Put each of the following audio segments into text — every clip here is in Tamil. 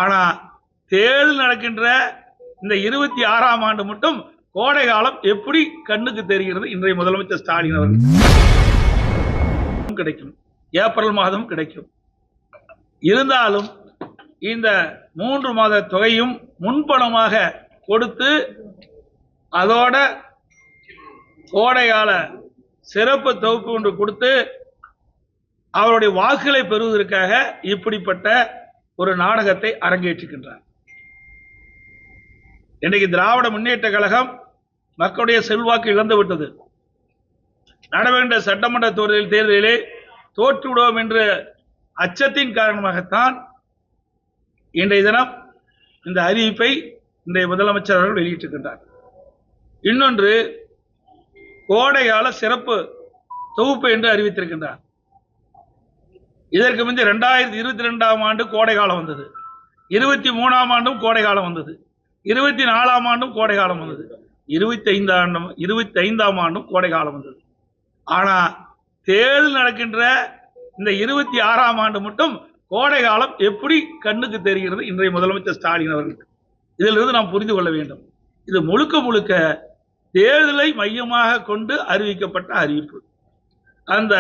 ஆனா தேர்தல் நடக்கின்ற இந்த 26ஆம் ஆண்டு மட்டும் கோடை காலம் எப்படி கண்ணுக்கு தெரிகிறது? இன்றைய முதலமைச்சர் ஸ்டாலின் அவர்கள் கிடைக்கும், ஏப்ரல் மாதம் கிடைக்கும். இருந்தாலும் இந்த 3 மாத தொகையும் முன்பணமாக கொடுத்து அதோட கோடைகால சிறப்பு தொகுப்பு ஒன்று கொடுத்து அவருடைய வாக்குகளை பெறுவதற்காக இப்படிப்பட்ட ஒரு நாடகத்தை அரங்கேற்றுகின்றார். இன்றைக்கு திராவிட முன்னேற்ற கழகம் மக்களுடைய செல்வாக்கு இழந்து விட்டது. நடவேண்ட சட்டமன்ற தேர்தலிலே தோற்றுவிடுவோம் என்ற அச்சத்தின் காரணமாகத்தான் இன்றைய தினம் இந்த அறிவிப்பை இன்றைய முதலமைச்சர் அவர்கள் வெளியிட்டிருக்கின்றார். இன்னொன்று, கோடைகால சிறப்பு தொகுப்பு என்று அறிவித்திருக்கின்றார். இதற்கு முந்தைய 2022ஆம் ஆண்டு கோடை காலம் வந்தது, 23ஆம் ஆண்டும் கோடை காலம் வந்தது, 24ஆம் ஆண்டும் கோடை காலம் வந்தது, 25ஆம் ஆண்டும் கோடை காலம் வந்தது. ஆனா தேர்தல் நடக்கின்ற இந்த 26ஆம் ஆண்டு மட்டும் கோடை காலம் எப்படி கண்ணுக்கு தெரிகிறது? இன்றைய முதலமைச்சர் ஸ்டாலின் அவர்களுக்கு இதிலிருந்து நாம் புரிந்து கொள்ள வேண்டும். இது முழுக்க முழுக்க தேர்தலை மையமாக கொண்டு அறிவிக்கப்பட்ட அறிவிப்பு. அந்த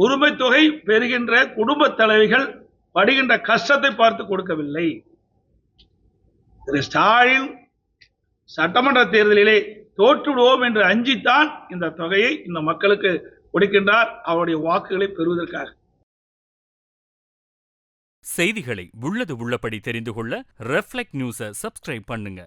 உரிமை தொகை பெறுகின்ற குடும்ப தலைவிகள் படுகின்ற கஷ்டத்தை பார்த்து கொடுக்கவில்லை. ஸ்டாலின் சட்டமன்ற தேர்தலிலே தோற்றுவிடுவோம் என்று அஞ்சித்தான் இந்த தொகையை இந்த மக்களுக்கு கொடுக்கின்றார், அவருடைய வாக்குகளை பெறுவதற்காக. செய்திகளை உள்ளது உள்ளபடி தெரிந்து கொள்ள ரெஃப்ளெக்ட் நியூஸை சப்ஸ்கிரைப் பண்ணுங்க.